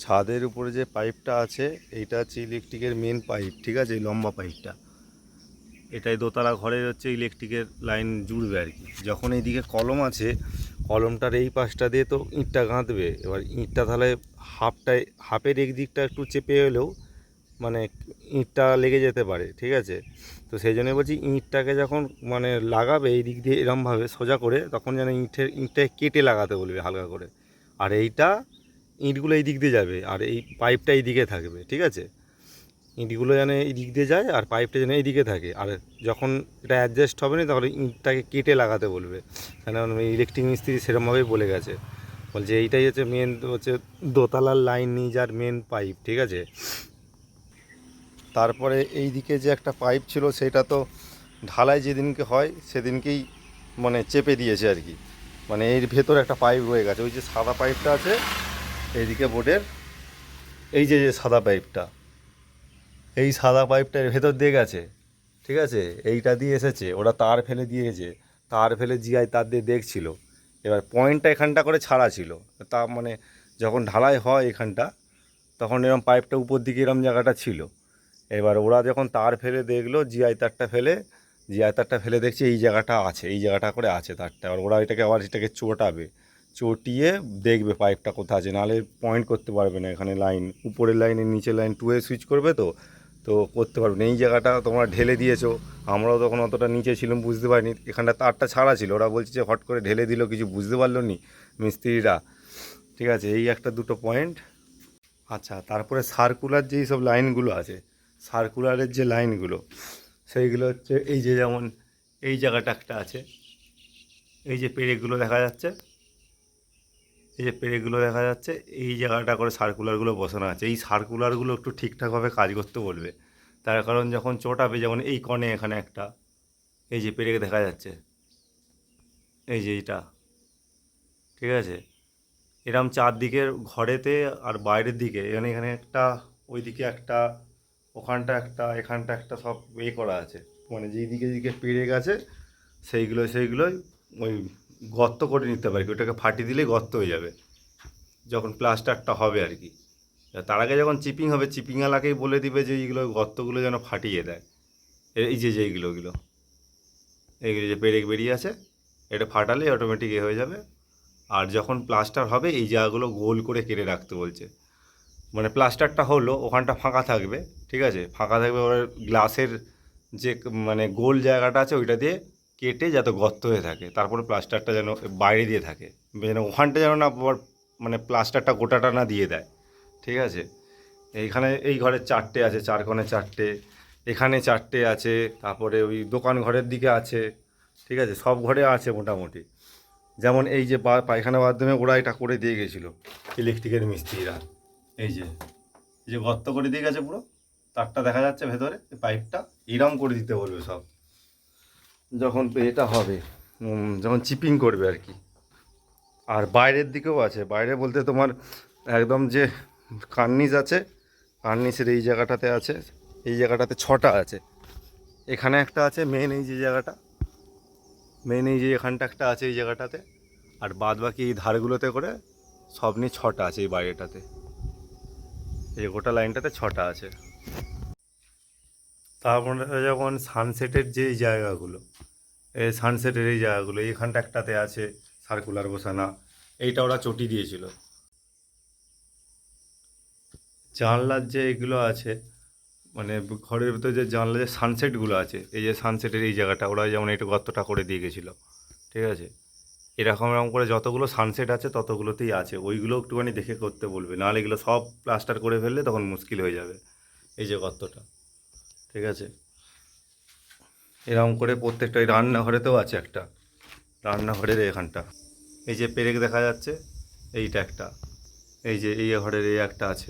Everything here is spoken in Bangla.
ছাদের উপরে যে পাইপটা আছে এইটা হচ্ছে ইলেকট্রিকের মেন পাইপ, ঠিক আছে। এই লম্বা পাইপটা এটাই দোতলা ঘরের হচ্ছে ইলেকট্রিকের লাইন জুড়বে আর কি। যখন এইদিকে কলম আছে, কলমটার এই পাশটা দিয়ে তো ইঁটটা গাঁথবে। এবার ইঁটটা তাহলে হাফের একদিকটা একটু চেপে এলেও মানে ইঁটটা লেগে যেতে পারে, ঠিক আছে। তো সেই জন্যই বলছি ইঁটটাকে যখন মানে লাগাবে এই দিক দিয়ে এরমভাবে সোজা করে, তখন যেন ইঁটটাকে কেটে লাগাতে বলবে হালকা করে। আর এইটা ইঁটগুলো এই দিক দিয়ে যাবে আর এই পাইপটা এই দিকে থাকবে, ঠিক আছে। ইঁটগুলো যেন এই দিক দিয়ে যায় আর পাইপটা যেন এই দিকে থাকে। আর যখন এটা অ্যাডজাস্ট হবে না তাহলে ইঁটটাকে কেটে লাগাতে বলবে। কারণ ইলেকট্রিক মিস্ত্রি সেরকমভাবেই বলে গেছে, বলছে এইটাই হচ্ছে মেন, হচ্ছে দোতলার লাইন নিয়ে যার মেন পাইপ, ঠিক আছে। তারপরে এই দিকে যে একটা পাইপ ছিল সেটা তো ঢালাই যেদিনকে হয় সেদিনকেই মানে চেপে দিয়েছে আর কি। মানে এর ভেতরে একটা পাইপ রয়ে গেছে, ওই যে সাদা পাইপটা আছে এইদিকে বোর্ডের, এই যে যে সাদা পাইপটা, এই সাদা পাইপটা এর ভেতর দিয়ে গেছে, ঠিক আছে। এইটা দিয়ে এসেছে, ওরা তার ফেলে দিয়েছে, তার ফেলে জিআই তার দিয়ে দেখছিল। এবার পয়েন্টটা এখানটা করে ছাড়া ছিল, তা মানে যখন ঢালাই হয় এখানটা তখন এরকম পাইপটা উপর দিকে এরম জায়গাটা ছিল। এবার ওরা যখন তার ফেলে দেখলো, জিআই তারটা ফেলে দেখছে এই জায়গাটা আছে, এই জায়গাটা করে আছে তারটা। আর ওরা এটাকে চটাবে, চটিয়ে দেখবে পাইপটা কোথায় আছে, নাহলে পয়েন্ট করতে পারবে না। এখানে লাইন উপরের লাইনের নিচের লাইন টু এ সুইচ করবে, তো তো করতে পারবে না। এই জায়গাটা তোমরা ঢেলে দিয়েছো, আমরাও তখন অতটা নিচে ছিলাম বুঝতে পারিনি, এখানটা তারটা ছাড়া ছিল। ওরা বলছে যে হট করে ঢেলে দিল, কিছু বুঝতে পারলো নি মিস্ত্রিরা, ঠিক আছে। এই একটা দুটো পয়েন্ট। আচ্ছা, তারপরে সার্কুলার যেই সব লাইনগুলো আছে, সার্কুলারের যে লাইনগুলো সেইগুলো হচ্ছে এই যে যেমন এই জায়গাটা একটা আছে, এই যে পেরেকগুলো দেখা যাচ্ছে, এই যে পেরেকগুলো দেখা যাচ্ছে, এই জায়গাটা করে সার্কুলারগুলো বসানো আছে। এই সার্কুলারগুলো একটু ঠিকঠাকভাবে কাজ করতে বলবে, তার কারণ যখন চোটাবে, যেমন এই কণে এখানে একটা এই যে পেরেক দেখা যাচ্ছে, এই যে এইটা, ঠিক আছে। এরম চারদিকের ঘরেতে আর বাইরের দিকে, এখানে এখানে একটা, ওইদিকে একটা, ওখানটা একটা, এখানটা একটা, সব করা আছে। মানে যেই দিকে দিকে পেরে গেছে সেইগুলোই ওই গর্ত করে নিতে পারি, ওটাকে ফাটিয়ে দিলেই গর্ত হয়ে যাবে যখন প্লাস্টারটা হবে আর কি। তার আগে যখন চিপিং হবে, চিপিংওয়ালাকেই বলে দিবে যে এইগুলো গর্তগুলো যেন ফাটিয়ে দেয়। এই যে এইগুলো যে পেরেক বেরিয়ে আছে, এটা ফাটালে অটোমেটিক হয়ে যাবে। আর যখন প্লাস্টার হবে এই জায়গাগুলো গোল করে কেটে রাখতে বলছে। মানে প্লাস্টারটা হলো ওখানটা ফাঁকা থাকবে, ঠিক আছে, ফাঁকা থাকবে। ওর গ্লাসের যে মানে গোল জায়গাটা আছে ওইটা দিয়ে কেটে যাতে গর্ত হয়ে থাকে, তারপরে প্লাস্টারটা যেন বাইরে দিয়ে থাকে, যেন ওখানটা যেন না মানে প্লাস্টারটা গোটাটা না দিয়ে দেয়, ঠিক আছে। এইখানে এই ঘরের চারটে আছে, চার কোণে চারটে, এখানে চারটে আছে, তারপরে ওই দোকান ঘরের দিকে আছে, ঠিক আছে, সব ঘরে আছে মোটামুটি। যেমন এই যে পায়খানা বাথরুমে ওরা এটা করে দিয়ে গেছিলো ইলেকট্রিকের মিস্ত্রিরা। এই যে গর্ত করে দিয়ে গেছে পুরো, তারটা দেখা যাচ্ছে ভেতরে, পাইপটা এরম করে দিতে বলবে সব যখন এটা হবে, যখন চিপিং করবে আর কি। আর বাইরের দিকেও আছে, বাইরে বলতে তোমার একদম যে কার্নিস আছে, কার্নিসের এই জায়গাটাতে আছে, এই জায়গাটাতে ছটা আছে, এখানে একটা আছে মেন, এই যে জায়গাটা মেন, এই যে এখানটা একটা আছে এই জায়গাটাতে, আর বাদ বাকি এই ধারগুলোতে করে সব নিয়ে ছটা আছে এই বাইরেটাতে, এই গোটা লাইনটাতে ছটা আছে। তারপরে যখন সানসেটের যেই জায়গাগুলো, এই সানসেটের এই জায়গাগুলো, এইখানটা একটাতে আছে সার্কুলার বসানো, এইটা ওরা চটি দিয়েছিল। জানলার যে এগুলো আছে, মানে ঘরের ভিতরে যে জানলা যে সানসেটগুলো আছে, এই যে সানসেটের এই জায়গাটা ওরা যেমন একটু গর্তটা করে দিয়ে গেছিলো, ঠিক আছে। এরকম করে যতগুলো সানসেট আছে ততগুলোতেই আছে, ওইগুলো একটুখানি দেখে করতে বলবে, নাহলে এগুলো সব প্লাস্টার করে ফেললে তখন মুশকিল হয়ে যাবে। এই যে গর্তটা, ঠিক আছে, এরকম করে প্রত্যেকটা, এই রান্নাঘরেতেও আছে একটা, রান্নাঘরের এখানটা এই যে পেরেক দেখা যাচ্ছে, এইটা একটা, এই যে এই ঘরের এই একটা আছে।